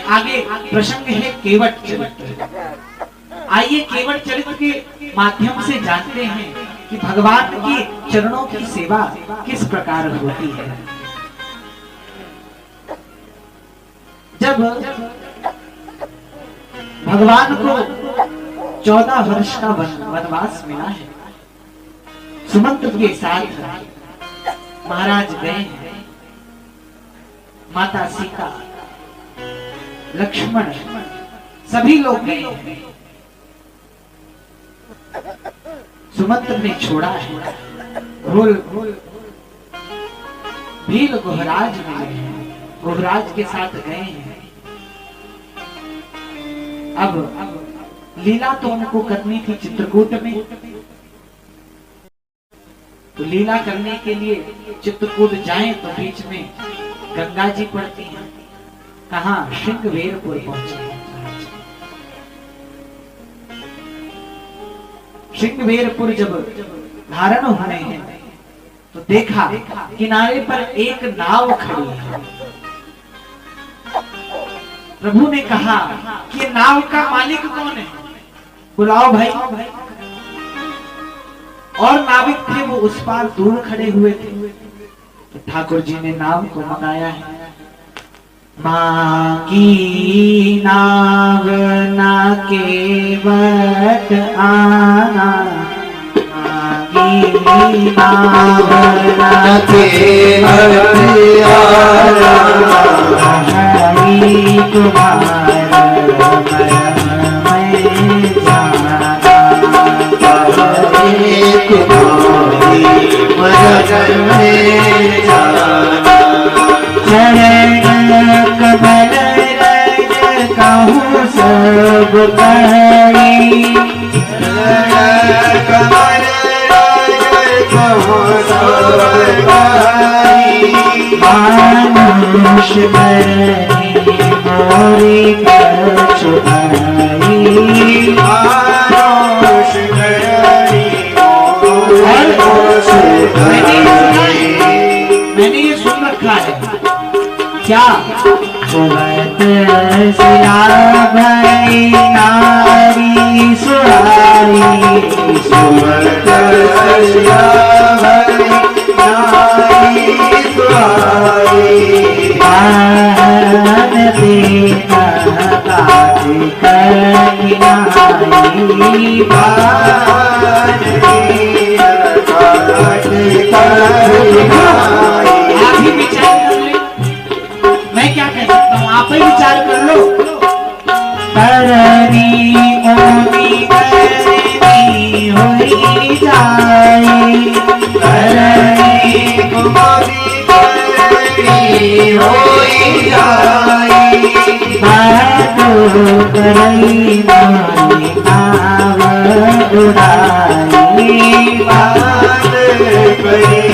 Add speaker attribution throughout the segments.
Speaker 1: आगे प्रसंग है केवट चरित्र। आइए केवट चरित्र के माध्यम से जानते हैं कि भगवान की चरणों की सेवा किस प्रकार होती है। जब भगवान को 14 वर्ष का वनवास मिला है, सुमंत्र के साथ महाराज गए हैं। माता सीता, लक्ष्मण, सभी लोग गए हैं। सुमंत्र ने छोड़ा है। भील गुहराज मिले हैं, गुहराज के साथ गए हैं। अब लीला तो उनको करनी थी चित्रकूट में, तो लीला करने के लिए चित्रकूट जाएं तो बीच में गंगा जी पड़ती हैं। कहां? श्रृंगवेरपुर पहुंचे। श्रृंगवेरपुर जब धारण होने हैं तो देखा किनारे पर एक नाव खड़ी है। प्रभु ने कहा कि नाव का मालिक कौन है, बुलाओ भाई। और नाविक थे वो उस पार दूर खड़े हुए थे। तो ठाकुर जी ने नाव को मंगाया है। मांगी नाव ना केवट आना, मांगी नाव ना केवट आना, हरि तुम्हारा मरम में जाना, हरि तुम्हारी मरम में जाना। चरण कमल रज कहूँ सब करी, चरण कमल रज कहूँ सब करी। मानुष बरनी मोरी कछु आई, मानुष बरनी मोरी कछु आई। मैंने ये सुन रखा है क्या? सुवत सिला भई नारी सुहाई, सुवत सिला भई नारी सुहाई। पान देना काज कठिनाई, पान देना काज कठिनाई। आप ही विचार कर ले, मैं क्या कह सकता हूँ, आप ही विचार कर लो। करनी ओनी करनी होई जाए, करनी ओनी करनी होई जाए। बातो करई मारी नाव उड़ाई, बात करी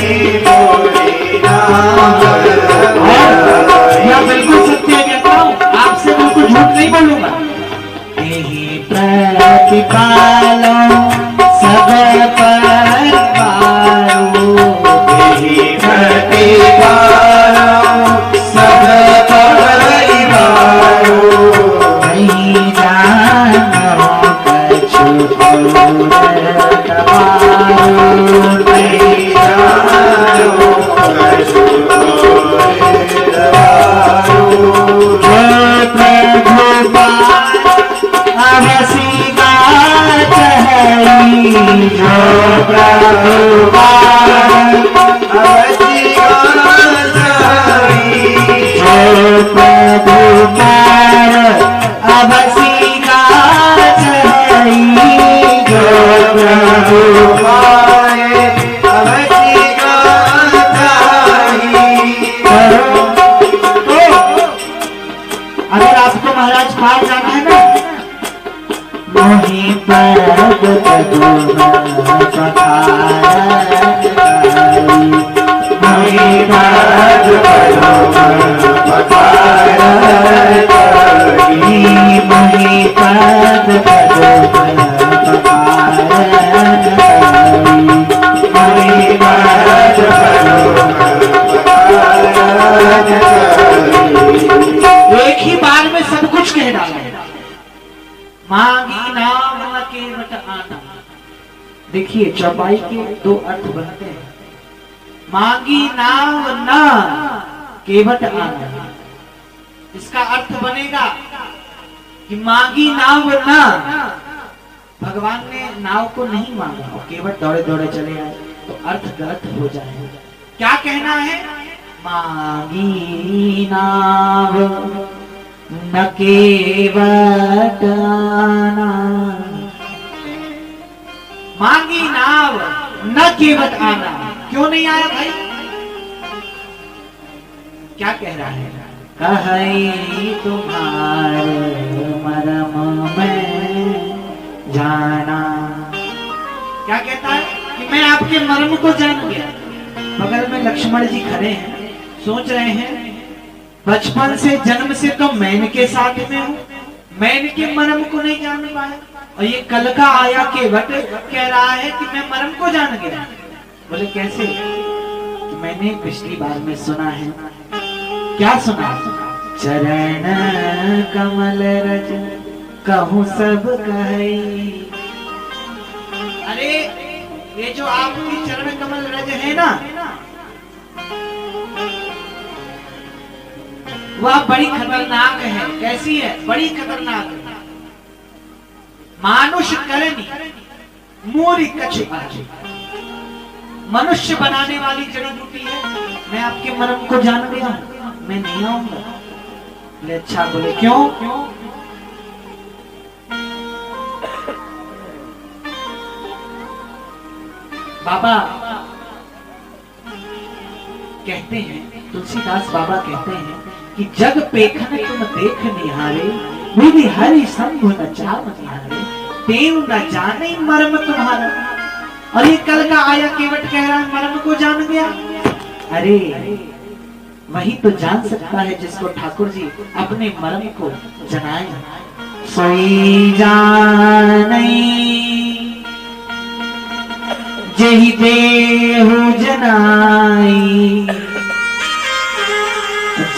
Speaker 1: मोरी नाव। मैं बिल्कुल सत्य कहता हूँ, आपसे बिल्कुल झूठ नहीं बोलूंगा। यही प्रतिपालो सब परिवारो, यही प्रतिपालो सब परिवारो। नहीं जानो कछु नहीं जानो कछु जो प्रभु पार अवसी गाई, जो प्रभु पार अवसी गाई, जो प्रभु पार अवसी गाई। अगर आपको महाराज पार जाना है ना, मोहि परग पदुम पखारत करी, मोहि परग पदुम पखारत करी, मोहि परग पदुम पखारत करी, मोहि परग पदुम पखारत करी। एक ही बार में सब कुछ कह डाला। मांगी नाव न केवट आना। देखिए चौपाई के दो अर्थ बनते हैं। मांगी नाव न केवट आना, इसका अर्थ बनेगा कि मांगी नाव न, भगवान ने नाव को नहीं मांगा और केवट दौड़े दौड़े चले आए, तो अर्थ गलत हो जाएगा। क्या कहना है? मांगी नाव न केवट आना। मांगी नाव न केवट आना, क्यों नहीं आया भाई? क्या कह रहा है? कहे तुम्हारे मरम में जाना। क्या कहता है? कि मैं आपके मर्म को जान गया। बगल में लक्ष्मण जी खड़े हैं, सोच रहे हैं बचपन से जन्म से तो मैं इनके साथ में हूँ, मैं इनके मर्म को नहीं जान पाया, और ये कल का आया केवट कह रहा है कि मैं मर्म को जान गया। बोले कैसे? कि मैंने पिछली बार में सुना है। क्या सुना? चरण कमल रज कहूँ सब कही। अरे ये जो आपकी चरण कमल रज है ना, वह बड़ी खतरनाक है। कैसी है? बड़ी खतरनाक है। मानुष करनी मूरी कछु आजी, मनुष्य बनाने वाली जड़ी बूटी है। मैं आपके मर्म को जान गया हूं, मैं नहीं आऊंगा। बोले अच्छा। बोले क्यों? बाबा कहते हैं, तुलसीदास बाबा कहते हैं कि जग पेखन तुम देख निहारे, विधि हरि संग न चाव निहारे, देव न जाने मर्म तुम्हारा। और ये कल का आया केवट कह रहा है मर्म को जान गया। अरे वही तो जान सकता है जिसको ठाकुर जी अपने मर्म को जनाए। सोई जाने जही देहु जनाई,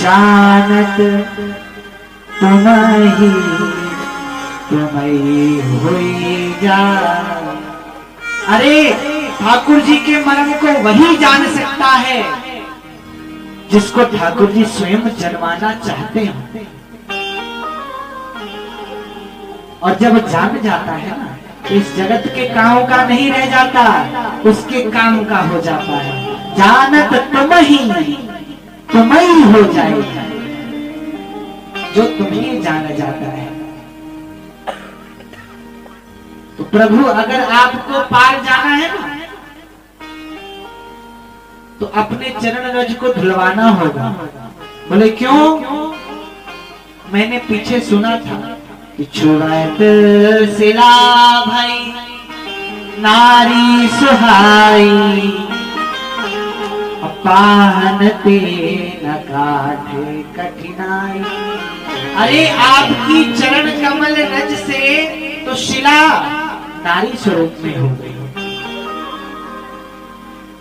Speaker 1: जानत तुम्ही तुम्ही हुई जा। अरे ठाकुर जी के मर्म को वही जान सकता है जिसको ठाकुर जी स्वयं जन्माना चाहते हैं। और जब जान जाता है ना, इस जगत के काम का नहीं रह जाता, उसके काम का हो जाता है। जानत तुम्ही हो जाएगा, जो तुम्हें जाना जाता है। तो प्रभु अगर आपको पार जाना है ना, तो अपने चरण रज को धुलवाना होगा। बोले क्यों? मैंने पीछे सुना था कि छुड़त सिला भाई नारी सुहाई, पाहनते न काटे कठिनाई। अरे आपकी चरण कमल रज से तो शिला नारी स्वरूप में हो गई।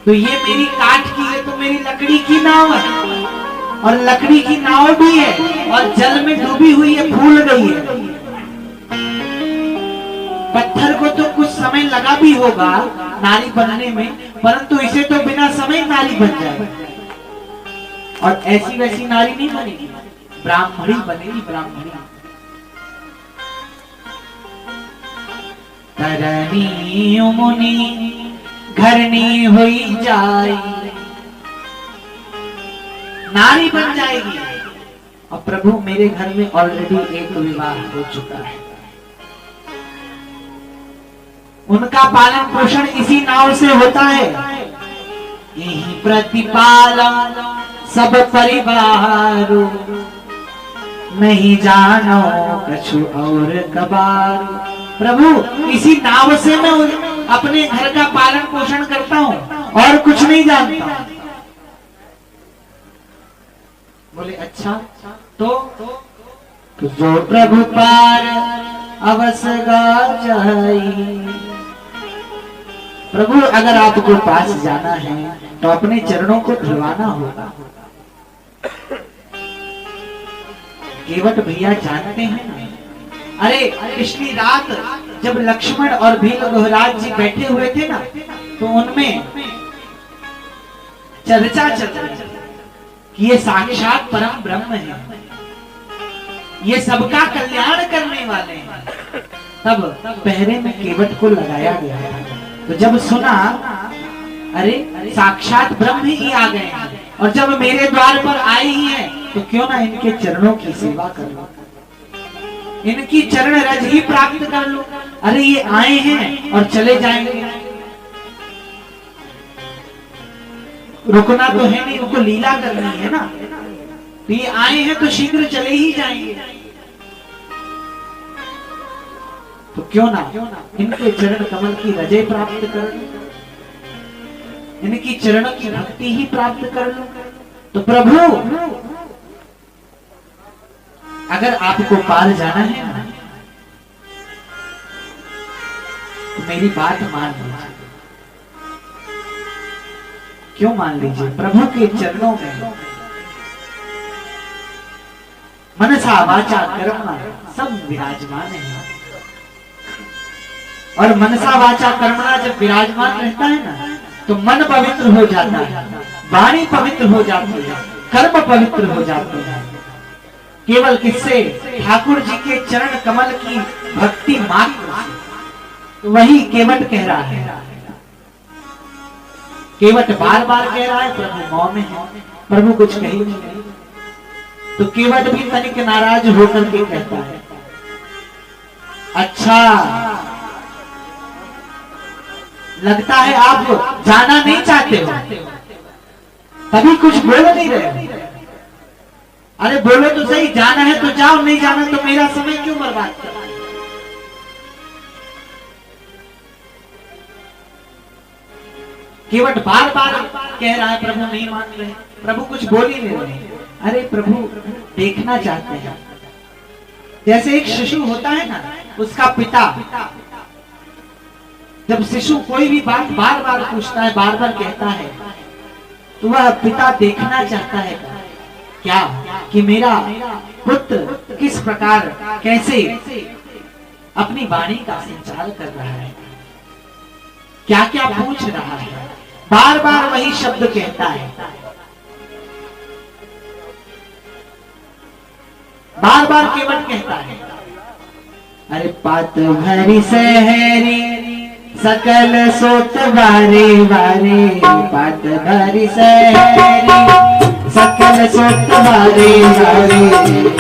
Speaker 1: तो ये मेरी काठ की है, तो मेरी लकड़ी की नाव है, और लकड़ी की नाव भी है, और जल में डूबी हुई है, फूल गई है। पत्थर को तो कुछ समय लगा भी होगा नारी बनने में, परंतु इसे तो बिना समय नारी बन जाए। और ऐसी वैसी नारी नहीं बनेगी, ब्राह्मणी बनेगी, ब्राह्मणी। तरनी मुनि घरनी हुई जाए, नारी बन जाएगी। और प्रभु मेरे घर में ऑलरेडी एक विवाह हो चुका है, उनका पालन पोषण इसी नाव से होता है। यही प्रतिपालन सब परिवार, नहीं जानो कछु और कबार। प्रभु इसी नाव से मैं अपने घर का पालन पोषण करता हूँ, और कुछ नहीं जानता। बोले अच्छा। तो जो प्रभु पार अवसगा जाई। प्रभु अगर आपको पास जाना है तो अपने चरणों को धुलवाना होगा। केवट भैया जानते हैं ना, अरे पिछली रात जब लक्ष्मण और भील गुहराज जी बैठे हुए थे ना, तो उनमें चर्चा चल रही कि ये साक्षात परम ब्रह्म है, ये सबका कल्याण करने वाले हैं। तब पहरे में केवट को लगाया गया था। तो जब सुना अरे साक्षात ब्रह्म ही आ गए हैं और जब मेरे द्वार पर आए ही हैं, तो क्यों ना इनके चरणों की सेवा कर लो, इनकी चरण रज ही प्राप्त कर लो। अरे ये आए हैं और चले जाएंगे, रुकना तो है नहीं, उनको लीला करनी है ना। तो ये आए हैं तो शीघ्र चले ही जाएंगे, तो क्यों ना इनके चरण कमल की रजे प्राप्त कर लो, इनकी चरणों की भक्ति ही प्राप्त कर लो। तो प्रभु अगर आपको पार जाना है ना, तो मेरी बात मान लीजिए। क्यों मान लीजिए? प्रभु के चरणों में मनसा वाचा कर्मणा सब विराजमान है। और मनसा वाचा कर्मणा जब विराजमान रहता है ना, तो मन पवित्र हो जाता है, वाणी पवित्र हो जाती है, कर्म पवित्र हो जाते हैं। केवल किससे? ठाकुर जी के चरण कमल की भक्ति मात्र। तो वही केवट कह रहा है, केवट बार बार कह रहा है, प्रभु मौन है, प्रभु कुछ कही नहीं। तो केवट भी तनिक नाराज होकर के कहता है, अच्छा लगता है आप जाना नहीं चाहते हो, तभी कुछ बोल नहीं रहे। अरे बोलो तो सही, जाना है तो जाओ, नहीं जाना तो मेरा समय क्यों बर्बाद कर। केवट बार बार कह रहा है, प्रभु नहीं मान रहे, प्रभु कुछ बोल ही नहीं रहे। अरे प्रभु देखना चाहते हैं। जैसे एक शिशु होता है ना, उसका पिता जब शिशु कोई भी बात बार बार पूछता है, बार बार कहता है, तो वह पिता देखना चाहता है क्या कि मेरा पुत्र किस प्रकार कैसे अपनी वाणी का संचार कर रहा है, क्या क्या पूछ रहा है। बार बार वही शब्द कहता है, बार बार केवट कहता है, अरे पात भरी सहरी सकल सोत बारे बारे, पात भरी सहरी सकल सोत बारे बारे,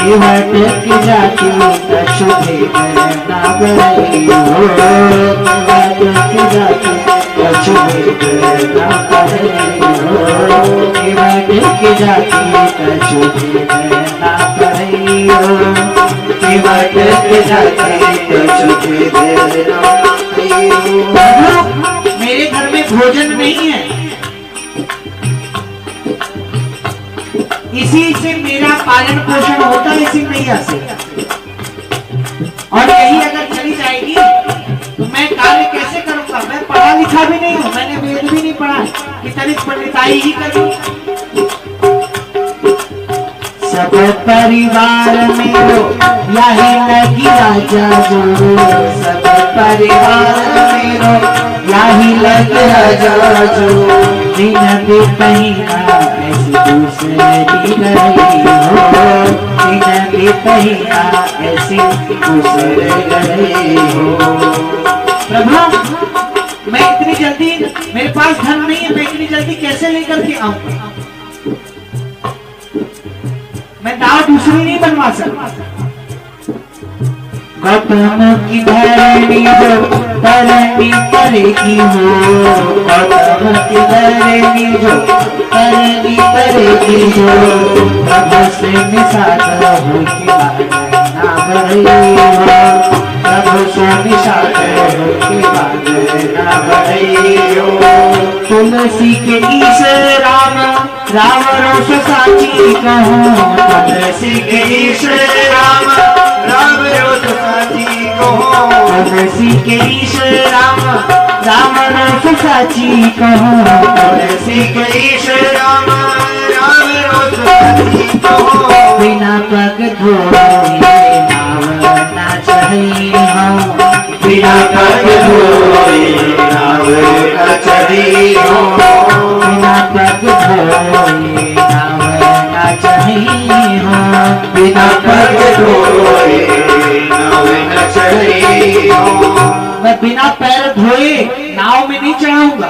Speaker 1: केवट की जाति कछु भेद ना करे हो, केवट की जाति कछु भेद ना करे हो, केवट की जाति कछु भेद ना करे हो, केवट की जाति कछु भेद ना करे हो। मेरे घर में भोजन नहीं है, इसी से मेरा पालन पोषण होता है, इसी मैया से। और यही अगर चली जाएगी तो मैं कार्य कैसे करूंगा? मैं पढ़ा लिखा भी नहीं हूं, मैंने वेद भी नहीं पढ़ा कि तनिक पंडिताई ही करूं। सब परिवार मेरो यही लगी राजा जो, सब परिवार मेरो यही लगी राजा जो, दिन भी पहिना ऐसी दूसरी गई हो, दिन भी पहिना ऐसी दूसरी गई हो। प्रभु मैं इतनी जल्दी, मेरे पास धन नहीं है, मैं इतनी जल्दी कैसे लेकर के आऊंगा? मैं दाव दूसरी नहीं बनवा सकता। गौतम की धरणी जो तरनी करेगी हो, गौतम की धरणी जो तरनी करेगी हो, प्रभु से निषाद हो की ना बढ़ई हो, प्रभु से निषाद हो की ना बढ़ई हो। तुलसी के ईश राम राम रोष साची कहूँ, तुलसी के ईश राम राम रोष साची कहूँ, तुलसी के ईश राम राम रोष साची कहूँ, तुलसी के ईश राम राम रोष साची कहूँ। बिना पग धोए नाव ना चढ़ी हो,
Speaker 2: बिना पग धोए नाव न चढ़ी हो,
Speaker 1: बिना पग धोए नाव ना चढ़ी हो,
Speaker 2: बिना पग धोए नाव न चढ़ी हो।
Speaker 1: मैं बिना पैर धोए नाव में नहीं चढ़ाऊंगा।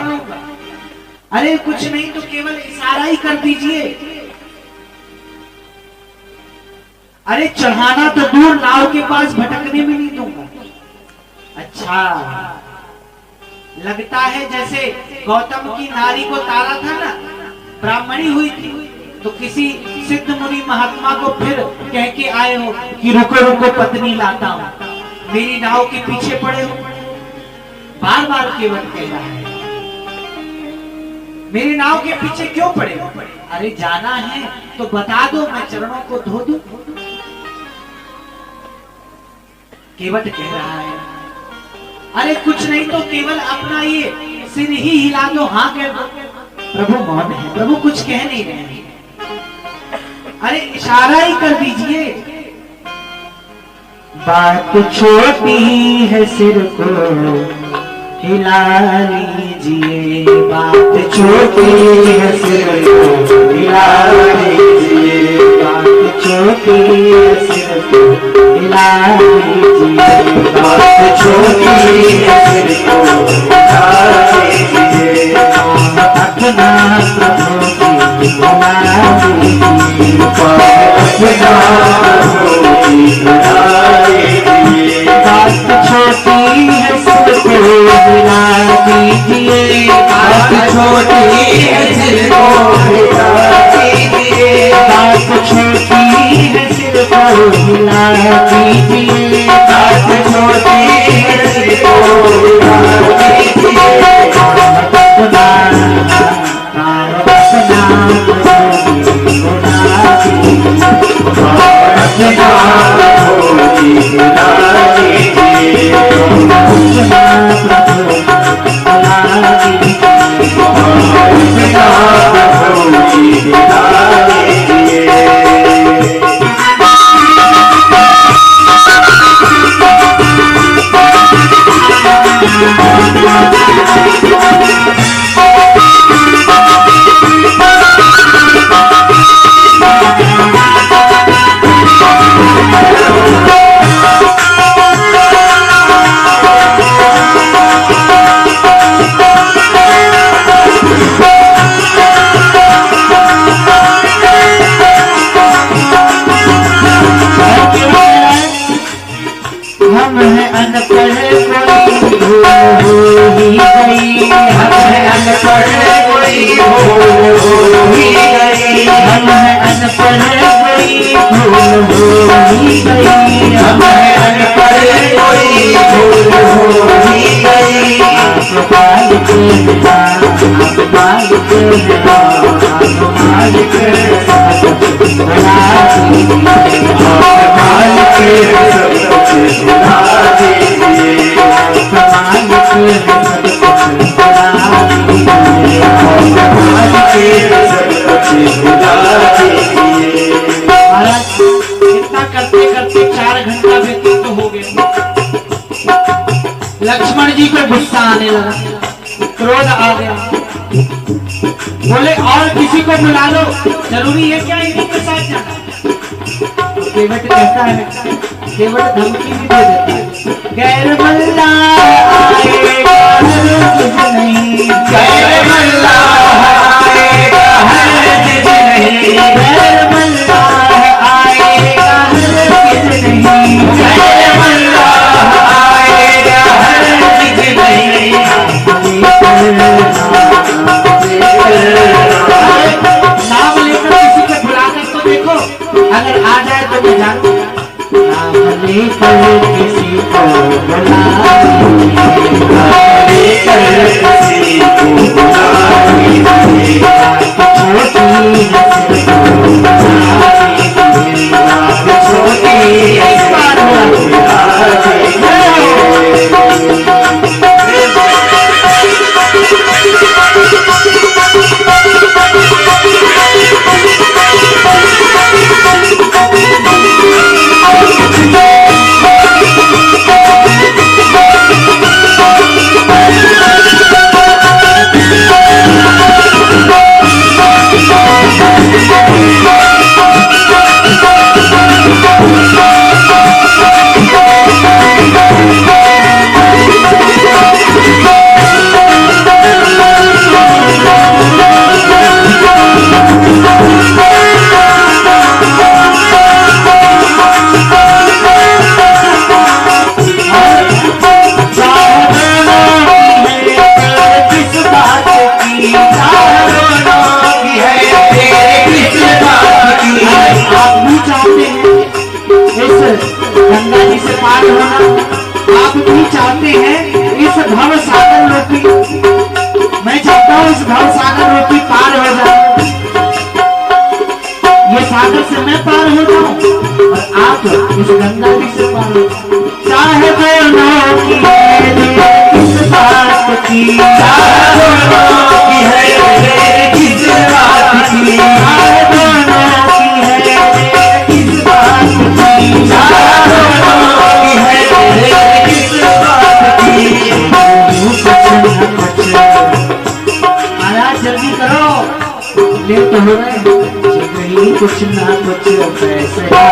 Speaker 1: अरे कुछ नहीं तो केवल इशारा ही कर दीजिए। अरे चढ़ाना तो दूर, नाव के पास भटकने में नहीं दूंगा। अच्छा, लगता है जैसे गौतम की नारी को तारा था ना, ब्राह्मणी हुई थी, तो किसी सिद्ध मुनि महात्मा को फिर कह के आए हो कि रुको रुको पत्नी लाता हूं, मेरी नाव के पीछे पड़े हो। बार बार केवट कह रहा है मेरी नाव के पीछे क्यों पड़े हो? अरे जाना है तो बता दो, मैं चरणों को धो दूं। केवट कह रहा है अरे कुछ नहीं तो केवल अपना ये सिर ही हिला दो, हाँ कह दो। प्रभु मौन है, प्रभु कुछ कह नहीं रहे हैं। अरे इशारा ही कर दीजिए। बात छोटी है, सिर को हिला लीजिए, बात छोटी है, सिर को हिला लीजिए, बात छोटी है, सिर को हिला लीजिए,
Speaker 2: बात छोटी है, सिर को हिला लीजिए,
Speaker 1: अपना प्रभु की बुला लीजिए,
Speaker 2: अपना प्रभु की बुला लीजिए,
Speaker 1: बात छोटी है, सिर को हिला लीजिए,
Speaker 2: बात छोटी है, सिर को हिला लीजिए,
Speaker 1: बात छोटी है, सिर को हिला लीजिए,
Speaker 2: बात छोटी है, सिर को हिला लीजिए,
Speaker 1: अपना
Speaker 2: अपना प्रभु की बुला लीजिए,
Speaker 1: हम हैं अनपढ़ कोई भूल हो ही गई,
Speaker 2: हम हैं अनपढ़ कोई भूल हो ही गई,
Speaker 1: हम हैं अनपढ़ कोई भूल हो ही गई,
Speaker 2: हम हैं अनपढ़ कोई भूल हो ही गई,
Speaker 1: आप मालिक हैं, आप मालिक हैं, आप मालिक बुला दीजिए,
Speaker 2: आप मालिक सब कुछ बुला दीजिए,
Speaker 1: आप मालिक सब कुछ बुला दीजिए,
Speaker 2: आप मालिक सब कुछ बुला दीजिए।
Speaker 1: महाराज इतना करते करते 4 घंटा व्यतीत हो गए। लक्ष्मण जी को गुस्सा आने लगा, क्रोध आ गया, बोले और किसी को बुला लो, जरूरी है क्या इन्हीं के साथ जाना? तो केवट कहता है, केवट धमकी भी दे देता है, गैर मल्ला आएगा हरगिज नहीं,
Speaker 2: गैर मल्ला आएगा हरगिज नहीं,
Speaker 1: गैर मल्ला आएगा हरगिज नहीं,
Speaker 2: गैर मल्ला आएगा हरगिज नहीं,
Speaker 1: नाम लेकर किसी को बुलाकर तो देखो, अगर आ जाए तो मैं जानूंगा। नाम लेकर किसी को बुला
Speaker 2: लेकर किसी को बुला लीजिए,
Speaker 1: छोटी
Speaker 2: छोटी
Speaker 1: एक बार
Speaker 2: बुला लीजिए।
Speaker 1: पार होना आप भी चाहते हैं। इस भव सागर रूपी, मैं चाहता हूँ इस भव सागर रूपी पार हो जाए, ये सागर से मैं पार हो जाऊं और आप इस गंगा जी से पार हो जाओ। चाहे दोनों की है किस बात की, चाहे दोनों की है किस बात की, चाहे दोनों की है किस बात की, चाहे दोनों की है किस बात की। महाराज जल्दी करो, लेट तो हो रहे कुछ ना कुछ फैसला,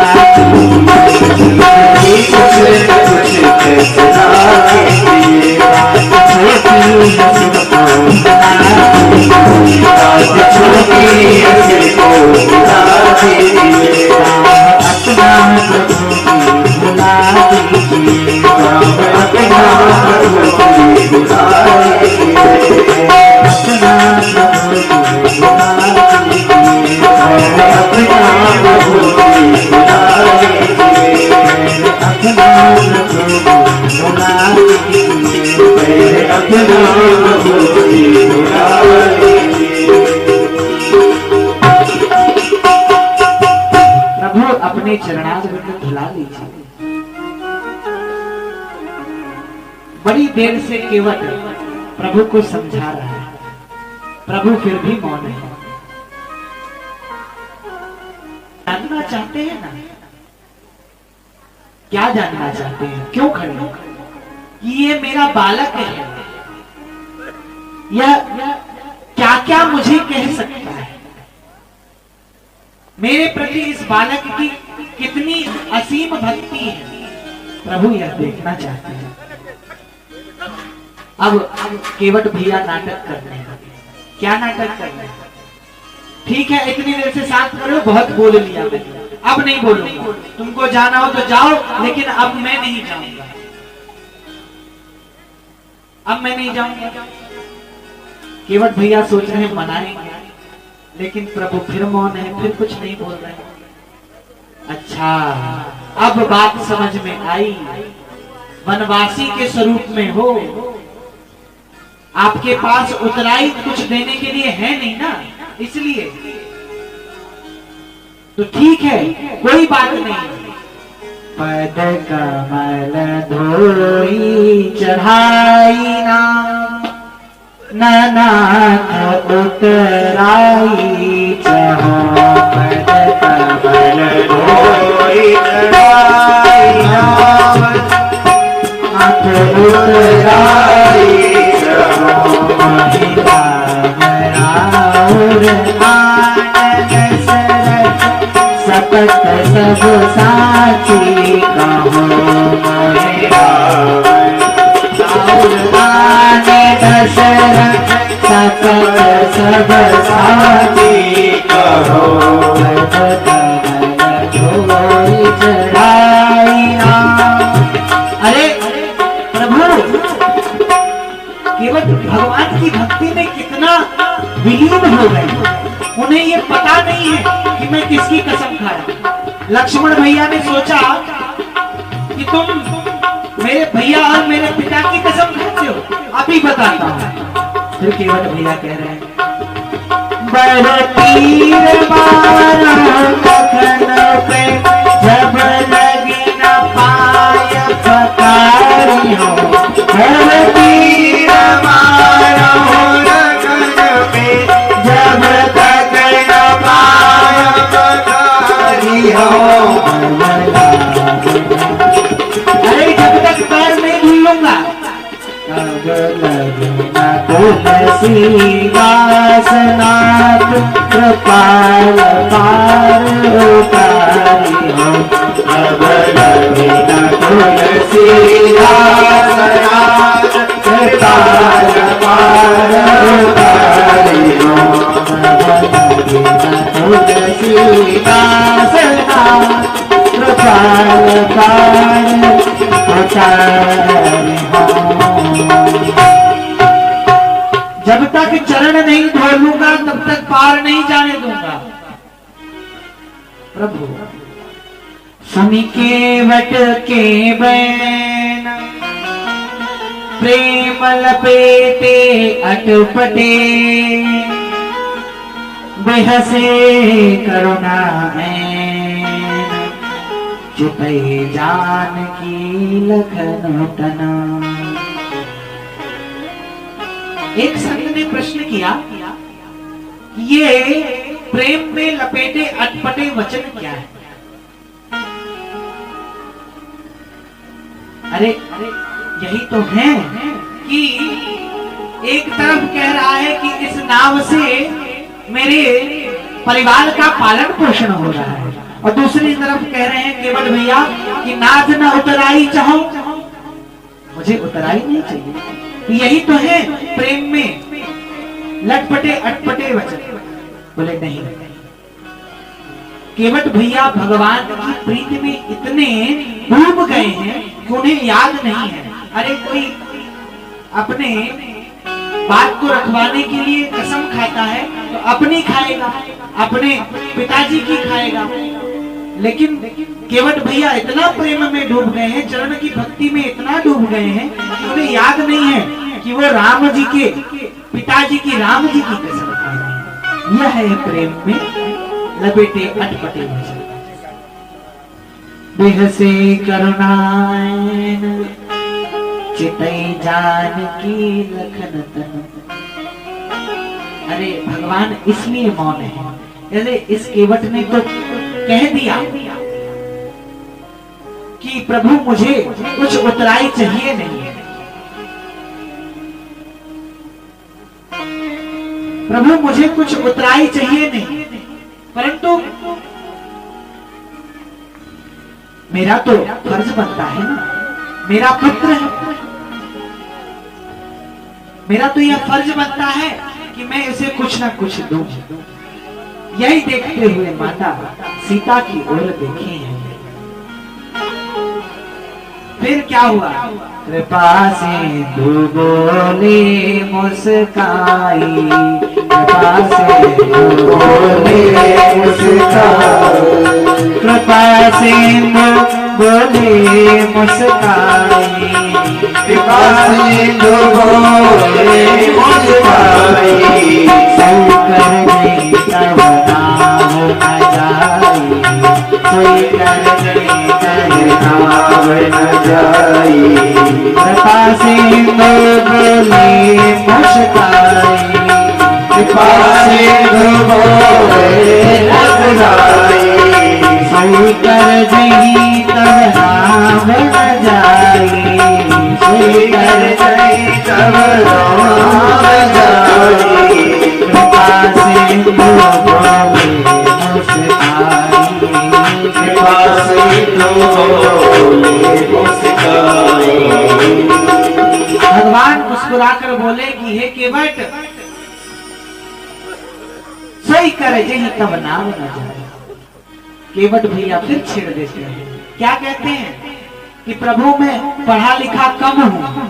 Speaker 1: प्रभु अपने चरणारविंद धुला लीजिए। बड़ी देर से केवट प्रभु को समझा रहा है, प्रभु फिर भी मौन है। जानना चाहते हैं ना, क्या जानना चाहते हैं, क्यों खड़े हो? ये मेरा बालक है, यह क्या क्या मुझे कह सकता है, मेरे प्रति इस बालक की कितनी असीम भक्ति है, प्रभु यह देखना चाहते हैं। अब केवट भैया नाटक कर रहे हैं। क्या नाटक कर रहे हैं? ठीक है, इतनी देर से शांत करो, बहुत बोल लिया मैंने, अब नहीं बोलूंगा। तुमको जाना हो तो जाओ, लेकिन अब मैं नहीं जाऊंगा, अब मैं नहीं जाऊंगा। केवट भैया सोच रहे हैं मनाएंगे, लेकिन प्रभु फिर मौन है, फिर कुछ नहीं बोल रहे। अच्छा, अब बात समझ में आई, वनवासी के स्वरूप में हो, आपके पास उतराई कुछ देने के लिए है नहीं ना, इसलिए तो ठीक है, कोई बात नहीं। पद कमल धोई चढ़ाई नाथ उतराई चहो, पद कमल धोई चढ़ाई नाथ उतराई चहो, महिला और आनंद सरस सपत सब साची कहो, महिला दशरथ सपत सब साची कहो, चढ़ाई। अरे प्रभु, केवल भगवान की भक्ति में कितना विलीन हो गए, उन्हें ये पता नहीं है कि मैं किसकी कसम खाया। लक्ष्मण भैया ने सोचा कि तुम मेरे भैया और मेरे पिता की कसम खाते हो, अभी बताता हूँ। फिर केवट भैया कह रहे हैं, बड़ तीर मारो मखन पे, जब लगी न पाय पकारी हो, बड़ तीर मारो मखन पे, जब तक न पाय पकारी हो। अरे जब तक पैर नहीं भूलूंगा, तुलसी दासनाथ कृपाल पार उतारी हो, अब लगिना तुलसी दासनाथ कृपाल पार उतारी हो, अब लगिना तुलसी दासनाथ कृपाल पार उतारी हो। जब तक चरण नहीं धोलूंगा तब तक पार नहीं जाने दूंगा। प्रभु सुन सुन केवट के बैन प्रेम लपेटे अटपटे बेहसे करुणा चुपे जान की लखन तना। एक संत ने प्रश्न किया, ये प्रेम में लपेटे अटपटे वचन क्या है? अरे यही तो है कि एक तरफ कह रहा है कि इस नाव से मेरे परिवार का पालन पोषण हो रहा है, और दूसरी तरफ कह रहे हैं केवट भैया कि नाज न उतराई चाहो, मुझे उतराई नहीं चाहिए। यही तो है प्रेम में लटपटे अटपटे वचन। बोले नहीं, केवट भैया भगवान की प्रीति में इतने डूब गए हैं कि उन्हें याद नहीं है। अरे कोई अपने बात को रखवाने के लिए कसम खाता है तो अपनी खाएगा, अपने पिताजी की खाएगा, लेकिन केवट भैया इतना प्रेम में डूब गए हैं, चरण की भक्ति में इतना डूब गए हैं कि उन्हें याद नहीं है कि वो राम जी के पिताजी की राम जी की कसम खाएंगे। यह है प्रेम में लपेटे अटपटे वचन। बेहसे करुणाएं चितई जान की लखन तन। अरे भगवान इसलिए मौन है। अरे इस केवट ने तो कह दिया कि प्रभु मुझे कुछ उतराई चाहिए नहीं, प्रभु मुझे कुछ उतराई चाहिए नहीं, परंतु मेरा तो फर्ज बनता है ना, मेरा पुत्र है, मेरा तो यह फर्ज बनता है कि मैं इसे कुछ ना कुछ दूं। यही देखते हुए माता सीता की ओर देखे हैं। फिर क्या हुआ? कृपा से तू बोले मुस्काई, कृपा से तू बोले मुस्काई, कृपा से बोले मुस्काई, कृपा से तू बोले मुस्काई, कर गई तब नाम न जाई, कोई कर गई तब नाम न जाई, कृपा से बोले मुस्काई, कृपा से बोले मुस्काई, कोई कर गई तब नाम न जाई, कोई कर गई तब नाम न जाई, कृपा से बोले मुस्काई, कृपा से बोले मुस्काई। भगवान मुस्कुराकर बोले कि हे केवट, सही करे जही तब नाम न जाए। केवट भैया फिर छेड़ देते हैं, क्या कहते हैं कि प्रभु मैं पढ़ा लिखा कम हूं।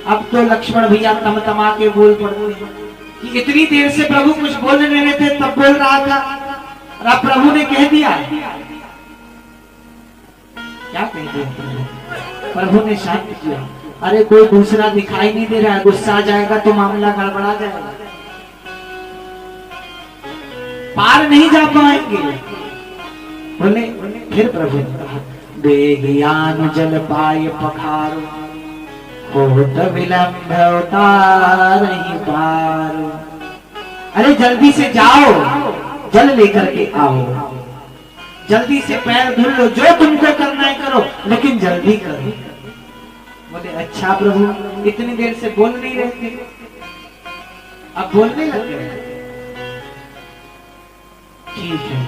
Speaker 1: अब तो लक्ष्मण भैया तमा के बोल पड़ते हैं कि इतनी देर से प्रभु कुछ बोलने नहीं थे तब बोल रहा था, और अब प्रभु ने कह दिया। क्या कहते हैं? प्रभु ने शांत किया। अरे कोई दूसरा दिखाई नहीं दे रहा है, गुस्सा आ जाएगा तो मामला गड़बड़ा जाएगा, पार नहीं जा पाएंगे। बोले फिर प्रभु ने कहा, बेगियान जल पाए पखारो, बहुत विलंब उतारहि पारो। अरे जल्दी से जाओ, जल लेकर के आओ, जल्दी से पैर धुल लो, जो तुमको करना है करो, लेकिन जल्दी करो। बोले अच्छा प्रभु, इतनी देर से बोल नहीं रहे थे, अब बोलने लग गए। ठीक है,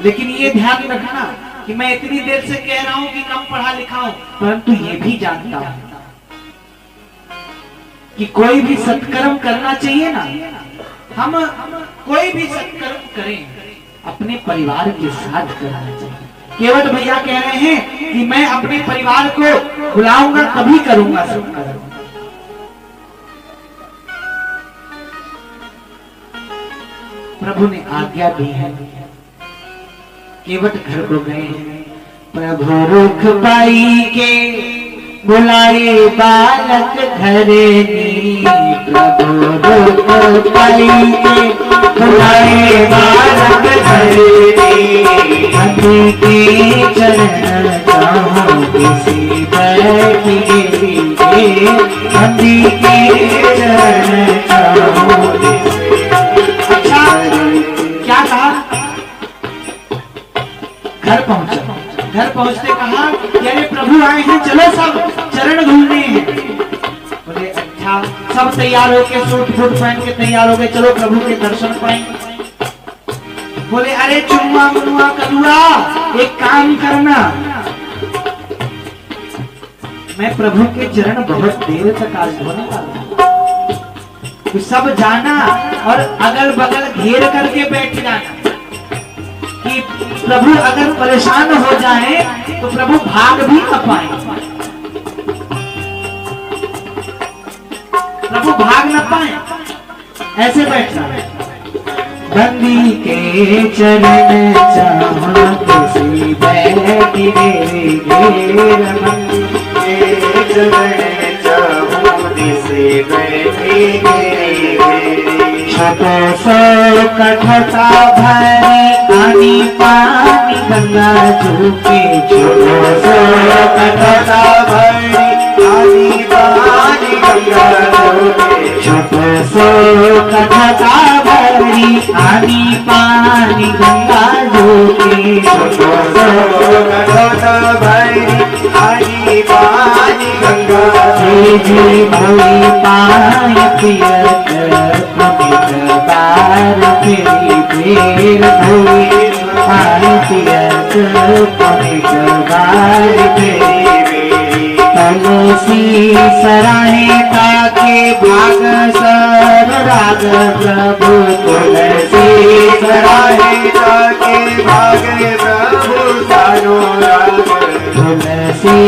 Speaker 1: लेकिन ये ध्यान रखना कि मैं इतनी देर से कह रहा हूं कि कम पढ़ा लिखा हूं, परंतु ये भी जानता हूं कि कोई भी सत्कर्म करना चाहिए ना, हम कोई भी सत्कर्म करें अपने परिवार के साथ करना चाहिए। केवट भैया कह रहे हैं कि मैं अपने परिवार को बुलाऊंगा तभी करूंगा सत्कर्म। प्रभु ने आज्ञा दी है, केवट घर को गए। प्रभु रुख पाई के बुलाए बालक घरे नी। प्रभु रुख पाई के बुलाए बालक घरे नी। हरि के चरण जाऊं किसी बैठी गे। हरि के चरण जाऊं। अच्छा क्या कहा? घर पहुंचा। घर पहुंचते कहा कि अरे प्रभु आए हैं, चलो सब चरण धुलने हैं। बोले अच्छा। सब तैयार होके सूट बूट पहन के तैयार हो गए, चलो प्रभु के दर्शन पाएंगे। बोले अरे चुम्मा मुनुआ कदुआ, एक काम करना, मैं प्रभु के चरण बहुत देर तक आज धोने वाला हूं। सब जाना और अगल बगल घेर करके बैठ जाना कि प्रभु अगर परेशान हो जाए तो प्रभु भाग भी न पाए। प्रभु भाग न पाए, ऐसे बैठना। बंदी के चरण चाहा किसी बैठी रे घेर। बंदी के चरण चाहा किसी बैठी रे। छोटो सो कठोता भरी पानी पानी गंगा झूके। छोटो सो कठोता भरी पानी पानी गंगा झूके। छोटो सो कठोता भरी पानी पानी गंगा झूके। छोटो सो कठोता भरी पानी पानी गंगा जी भोई पाए पियर बार फेरी फेर भोई पाए पियर बार फेरी। तुलसी सराहे ताके भाग सर राग प्रभु। तुलसी सराहे ताके भाग प्रभु सारो राग। तुलसी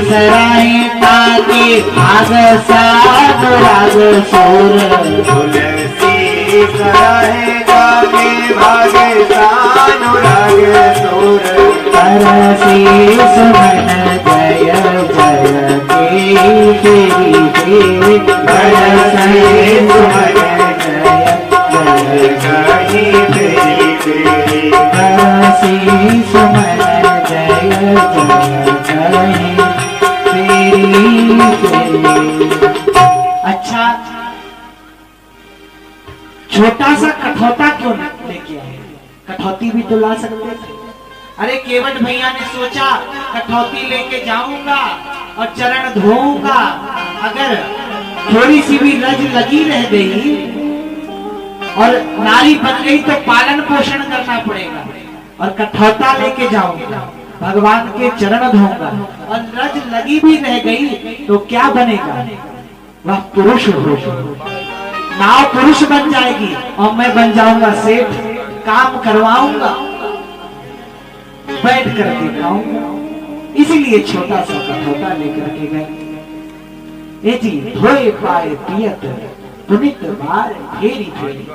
Speaker 1: सराहे ताके भाग सारो राग सोर। तुलसी सराहे ताके भागे सानो राग सोर। परसी सुमन जय जय के तेरी तेरी। परसी सुमन जय जय जय तेरी तेरी। परसी सुमन जय जय जय तेरी तेरी। अच्छा, छोटा सा कठौता क्यों लेके आए? कठौती भी तो ला सकते थे। अरे केवट भैया ने सोचा कठौती लेके जाऊंगा और चरण धोऊंगा, अगर थोड़ी सी भी रज लगी रह गई और नारी बन गई तो पालन पोषण करना पड़ेगा। और कठौता लेके जाऊंगा, भगवान के चरण धोऊंगा और रज लगी भी रह गई तो क्या बनेगा? वह पुरुष हो, नाव पुरुष बन जाएगी और मैं बन जाऊंगा सेठ, काम करवाऊंगा, बैठ करके खाऊंगा। इसीलिए छोटा सा कठौता लेकर के गए। ए जी धोए पाए पियत पुनित बार फेरी फेरी।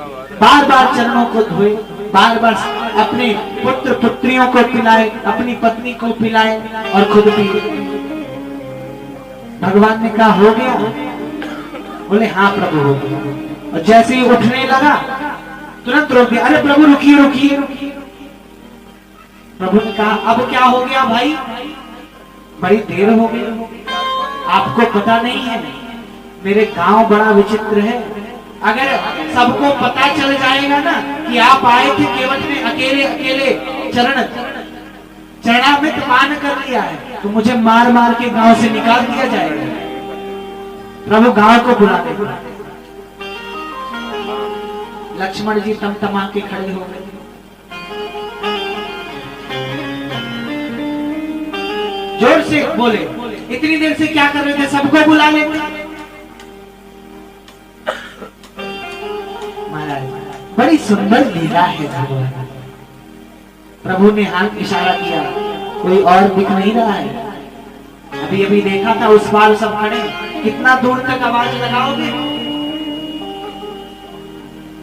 Speaker 1: बार बार चरणों को धोए, बार बार अपने पुत्र पुत्रियों को पिलाए, अपनी पत्नी को पिलाए और खुद पिए। भगवान ने कहा हो गया? बोले हाँ प्रभु हो गया। और जैसे ही उठने लगा तुरंत रोक दिया। अरे प्रभु रुकिए रुकिए रुकिए। प्रभु ने कहा अब क्या हो गया भाई? बड़ी देर हो गई, आपको पता नहीं है मेरे गांव बड़ा विचित्र है। अगर सबको पता चल जाएगा ना कि आप आए थे, केवट ने अकेले अकेले चरणामृत पान कर लिया है, तो मुझे मार मार के गांव से निकाल दिया जाएगा। प्रभु गांव को बुलाते बुलाते लक्ष्मण जी तमतमा के खड़े हो गए। जोर से बोले, इतनी देर से क्या कर रहे थे? सबको बुला लेते। महाराज बड़ी सुंदर लीला है भगवान। प्रभु ने हाथ इशारा किया, कोई और दिख नहीं रहा है। अभी अभी देखा था उस पार सब खड़े, कितना दूर तक आवाज लगाओगे?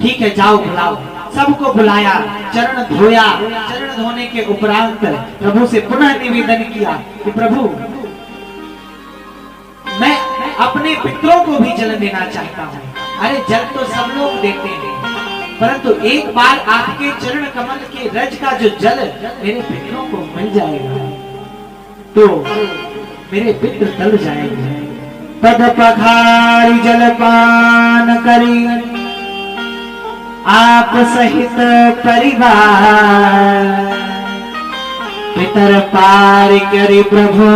Speaker 1: ठीक है जाओ बुलाओ। सबको बुलाया, चरण धोया। चरण धोने के उपरांत प्रभु से पुनः निवेदन किया कि प्रभु मैं अपने पितरों को भी जल देना चाहता हूँ। अरे जल तो सब लोग देते हैं, परंतु एक बार आपके चरण कमल के रज का जो जल मेरे पितरों को मिल जाएगा तो मेरे पितृ तल जाएंगे। पद पखारी जलपान करी आप सहित परिवार, पितर पार करे प्रभु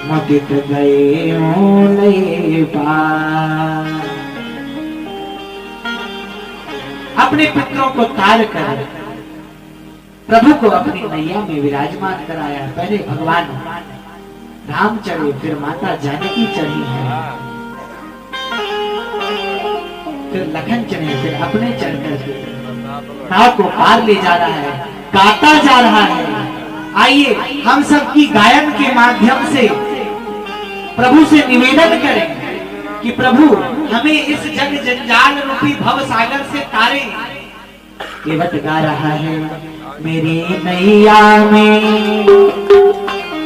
Speaker 1: मुदित गए ओले पार। अपने पितरों को तार कर प्रभु को अपनी नैया में विराजमान कराया। पहले भगवान राम चढ़े, फिर माता जानकी चढ़ी है, फिर लखन चढ़े, फिर अपने चढ़ करके नाव को पार ले जा रहा है, गाता जा रहा है। आइए हम सब की गायन के माध्यम से प्रभु से निवेदन करें कि प्रभु हमें इस जग जंजाल रूपी भव सागर से तारे। केवट गा रहा है मेरी नैया में,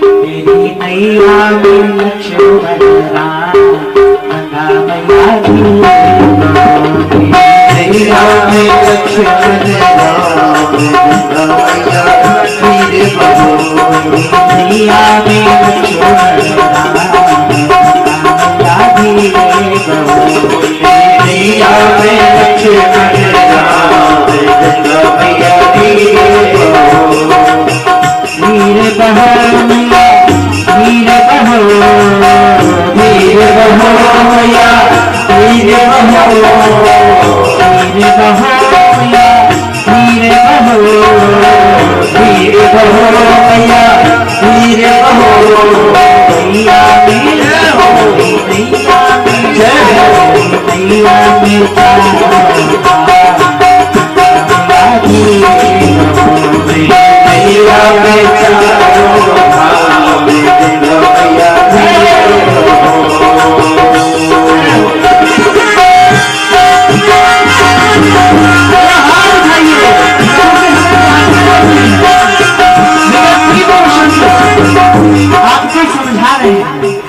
Speaker 1: मेरी नैया में लक्ष्मण राम, गंगा मैया की नैया में लक्ष्मण राम, गंगा मैया की नैया में लक्ष्मण राम, नैया में लक्ष्मण राम, गंगा मैया की वीर बहो वीर बहो वीर बहो मैया, वीर बहो वीर बहो मैया, वीर बहो वीर बहो मैया, वीर बहो मैया, वीर हो मैया मैया मैया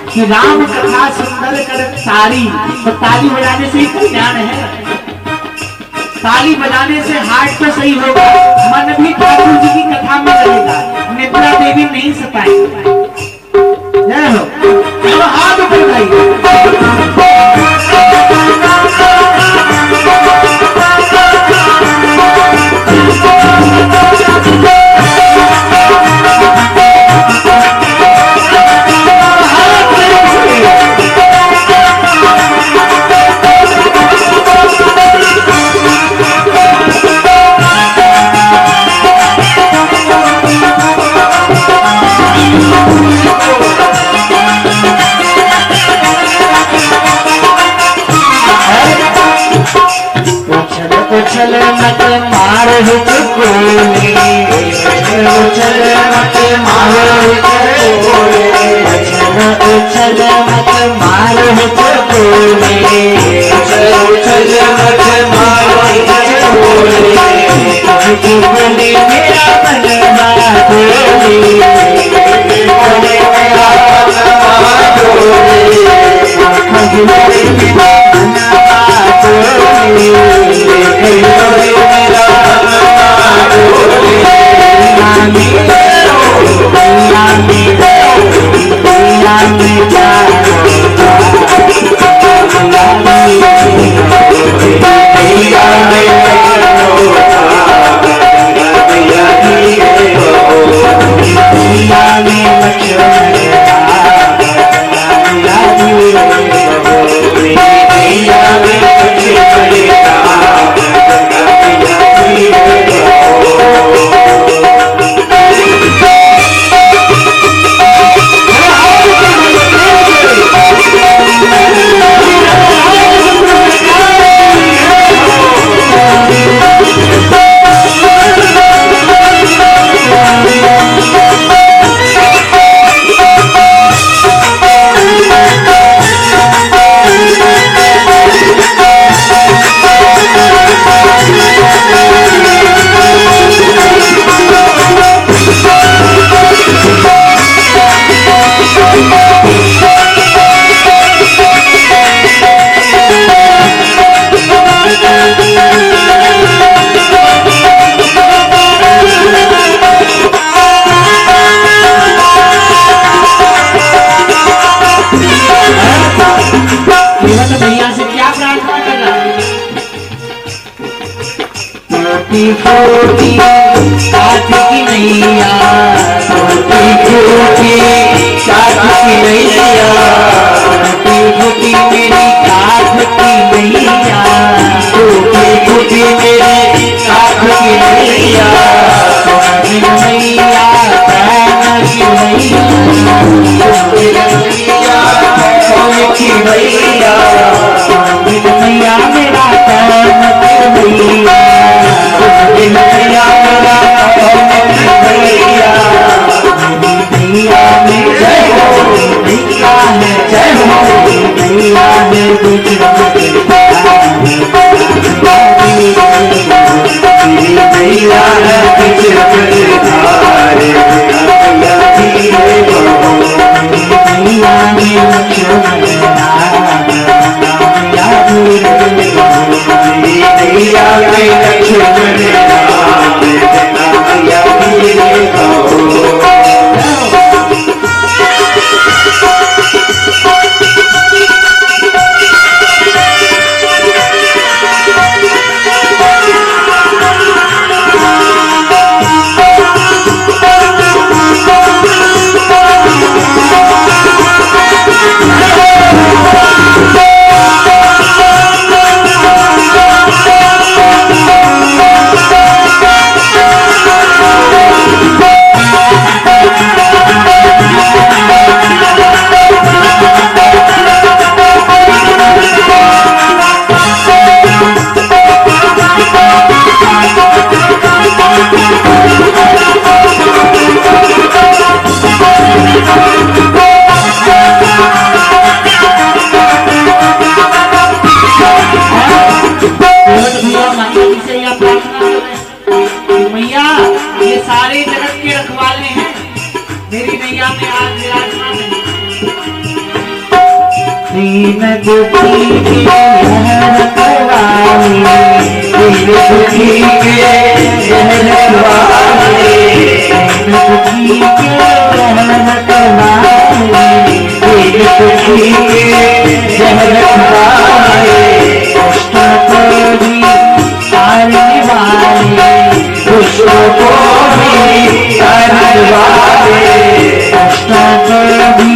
Speaker 1: कि राम कथा सुंदर कर ताली, तो ताली बजाने से ही कल्याण है। ताली बजाने से हार्ट तो सही होगा, मन भी ठाकुर जी की कथा में रहेगा, निद्रा देवी नहीं सताएगी। जय हो, तो हाथ ऊपर उठाइए। उछल मत मार कोले, उछल मत मार कोले, उछल मत मार कोले, उछल मत मार कोले, बोले मेरा मनवा बोले, बोले मेरा मनवा बोले, खगले मेरा मनवा बोले, टूटी काठ की नैया,
Speaker 2: टूटी फूटी काठ की नैया,
Speaker 1: टूटी फूटी मेरी काठ की नैया,
Speaker 2: टूटी फूटी मेरी काठ की नैया,
Speaker 1: बिन मैया पैन की नैया,
Speaker 2: कौन की नैया,
Speaker 1: बिन मैया मेरा पैन की नैया,
Speaker 2: बिन मैया मेरा कौन की नैया,
Speaker 1: नैया में
Speaker 2: जय हो
Speaker 1: नैया है,
Speaker 2: जय हो
Speaker 1: नैया है गुजरात
Speaker 2: तेरी नैया है बीच धार, नैया धीरे बहो,
Speaker 1: नैया में लक्ष्मण नाम, नैया धीरे
Speaker 2: तेरी नैया में लक्ष्मण राम, नैया धीरे बहो।
Speaker 1: मैया ये सारे जगत के रखवाले हैं, मेरी नैया में आज विराजमान है। तीन दुखी के रखवाले,
Speaker 2: तीन दुखी के रहवाले,
Speaker 1: तीन दुखी के रखवाले,
Speaker 2: तीन दुखी के रहवाले,
Speaker 1: दुष्टों को भी तारने वाले,
Speaker 2: दुष्टों को भी तारने वाले,
Speaker 1: दुष्टों को भी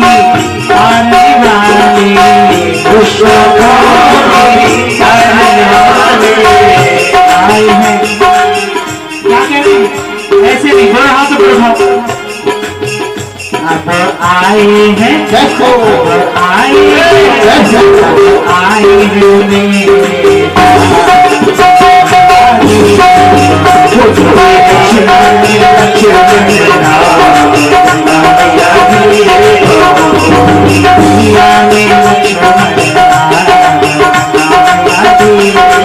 Speaker 1: तारने वाले,
Speaker 2: दुष्टों को भी तारने वाले
Speaker 1: आए हैं। क्या कहते हैं? ऐसे नहीं, बड़ा हाथ उठाओ। अब आए हैं,
Speaker 2: देखो
Speaker 1: आए आए हैं मेरे धीरे कहो मैया,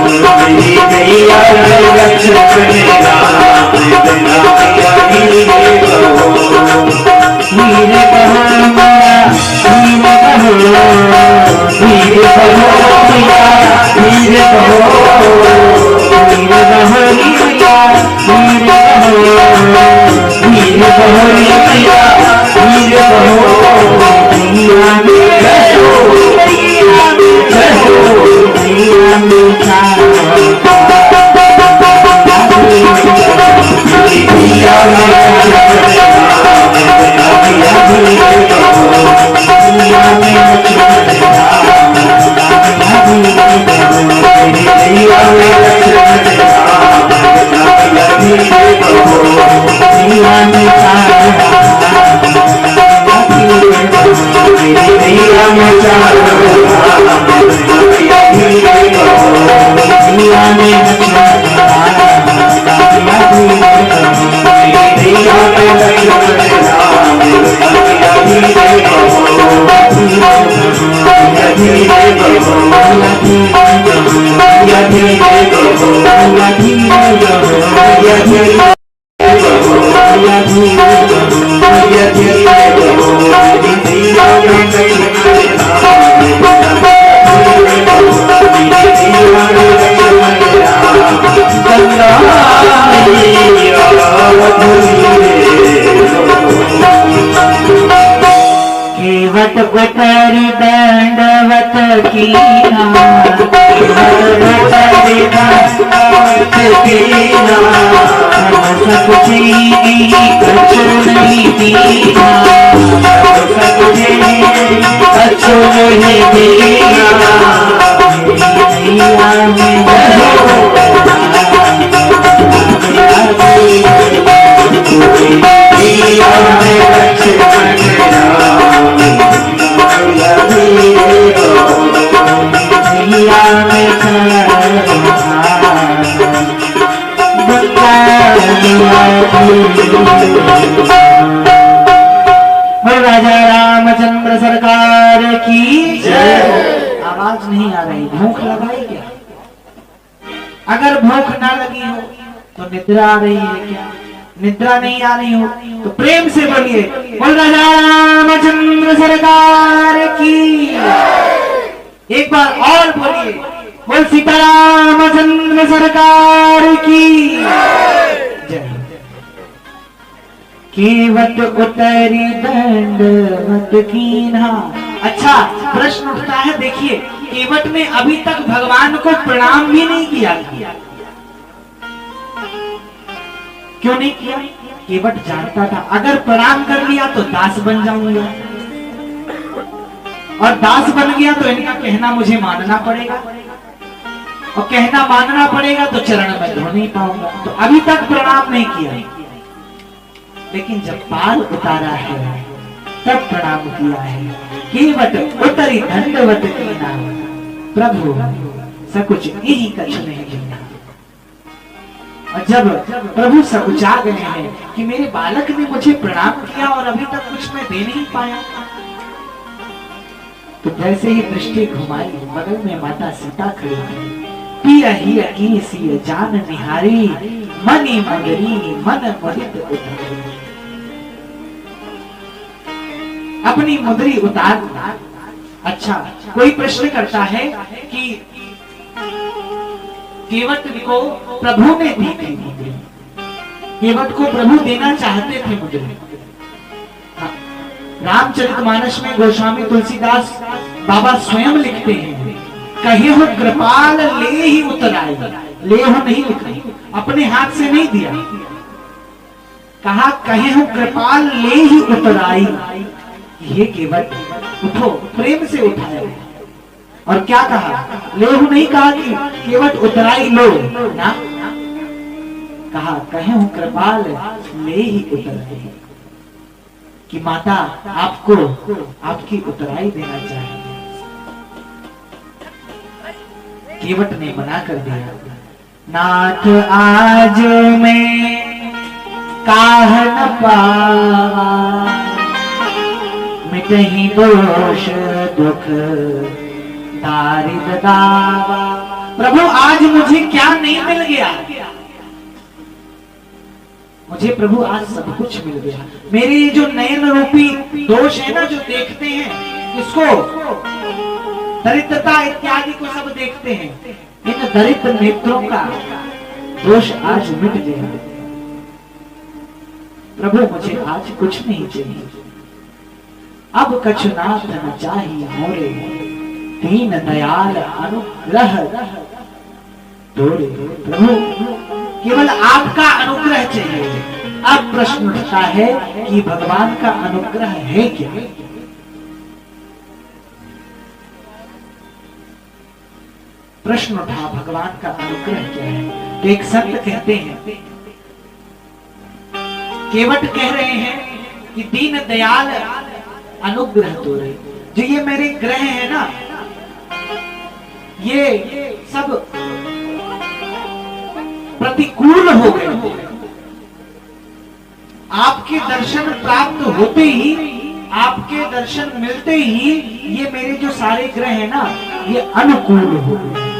Speaker 1: धीरे कहो,
Speaker 2: धीरे कहो मैया, धीरे कहो,
Speaker 1: धीरे कहो मैया, धीरे कहो,
Speaker 2: धीरे कहो मैया, धीरे कहो,
Speaker 1: मैया में
Speaker 2: जय हो
Speaker 1: मैया में
Speaker 2: जय हो
Speaker 1: मैया में
Speaker 2: मैया
Speaker 1: केवट गुटर दंडवत कीना, केवट गुटर
Speaker 2: मत देना,
Speaker 1: सब चीनी कछु नहीं दीना,
Speaker 2: सब कुछ अच्छो नहीं देना,
Speaker 1: मेरी नैया में
Speaker 2: दिया में लक्ष्मण राम,
Speaker 1: नैया में राजा रामचंद्र सरकार की जय। आवाज नहीं आ रही, भूख लगाई क्या? अगर भूख ना लगी हो तो निद्रा आ रही है क्या? निद्रा नहीं आ रही हो तो प्रेम से बोलिए, बोल राजा रामचंद्र सरकार की। एक बार और बोलिए, बोल सीतारामचंद्र सरकार की जय। केवट उतरी दंडवत कीन्हा। अच्छा, प्रश्न उठता है, देखिए केवट ने अभी तक भगवान को प्रणाम भी नहीं किया। क्यों नहीं किया? केवट जानता था अगर प्रणाम कर लिया तो दास बन जाऊंगा, और दास बन गया तो इनका कहना मुझे मानना पड़ेगा, और कहना मानना पड़ेगा तो चरण में धो नहीं पाऊंगा। तो अभी तक प्रणाम नहीं किया, लेकिन जब पार उतारा है तब प्रणाम किया है। केवट उतरी दंडवत कीन्हा, प्रभु सकुच यही कछु नहीं कीन्हा। और जब प्रभु सकुचा गए हैं कि मेरे बालक ने मुझे प्रणाम किया और अभी तक कुछ मैं दे नहीं पाया, तो जैसे ही दृष्टि घुमाई, बगल में माता सीता खड़ी है। पिया ही अकीसी जान निहारी, मनी मगरी मन मुदित उतरी। अपनी मुद्री उतार। अच्छा, कोई प्रश्न करता है कि केवट को प्रभु ने दी थी मुद्री, केवट को प्रभु देना चाहते थे मुद्री। रामचरितमानस में गोस्वामी तुलसीदास बाबा स्वयं लिखते हैं, कहे हो कृपाल ले ही उतराई। ले हो नहीं लिखा, अपने हाथ से नहीं दिया, कहा कहे हो कृपाल ले ही उतराई। ये केवट उठो, प्रेम से उठाया। और क्या कहा? ले हो नहीं कहा कि केवट उतराई लो ना, कहा कहे हो कृपाल ले ही उतराई, कि माता आपको आपकी उतराई देना चाहिए। केवट ने मना कर दिया, नाथ आज मैं काह न पावा, मिटहि दोष दुख दारिद दावा। प्रभु आज मुझे क्या नहीं मिल गया? मुझे प्रभु आज सब कुछ मिल गया। मेरे ये जो नयन रूपी दोष है ना, जो देखते हैं इसको, दरिद्रता इत्यादि को सब देखते हैं, इन दरिद्र नेत्रों का दोष आज मिट गया। प्रभु मुझे आज कुछ नहीं चाहिए, अब कछु नाथ न चाहिए मोरे, दीन दयाल अनुग्रह तोरे। प्रभु केवल आपका अनुग्रह चाहिए। अब प्रश्न उठता है कि भगवान का अनुग्रह है क्या? प्रश्न उठा, भगवान का अनुग्रह क्या है? तो एक संत कहते हैं, केवट कह रहे हैं कि दीन दयाल अनुग्रह तोरे। जो ये मेरे ग्रह है ना, ये सब प्रतिकूल हो गए। आपके दर्शन प्राप्त होते ही, आपके दर्शन मिलते ही ये मेरे जो सारे ग्रह है ना, ये अनुकूल हो गए।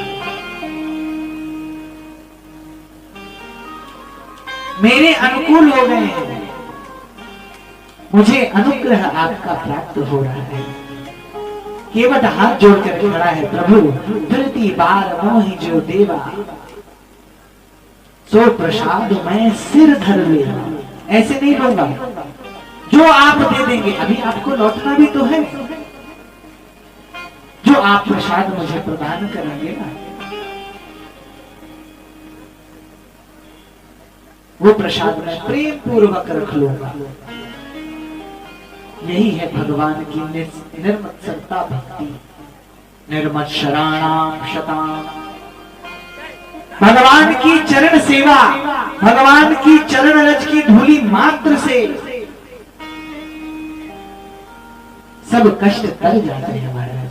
Speaker 1: मेरे अनुकूल हो गए हैं, मुझे अनुग्रह आपका प्राप्त हो रहा है। केवट हाथ जोड़कर खड़ा है, प्रभु धरती बार मोहि जो देवा, सो प्रसाद मैं सिर धर ले। ऐसे नहीं लूंगा, जो आप दे देंगे, अभी आपको लौटना भी तो है, जो आप प्रसाद मुझे प्रदान करेंगे ना, वो प्रसाद मैं प्रेम पूर्वक रख लूंगा। यही है भगवान की निर्मत्सरता भक्ति। निर्मत्सराणाम शताम। भगवान की चरण सेवा, भगवान की चरण रज की धूली मात्र से सब कष्ट टल जाते हैं हमारे।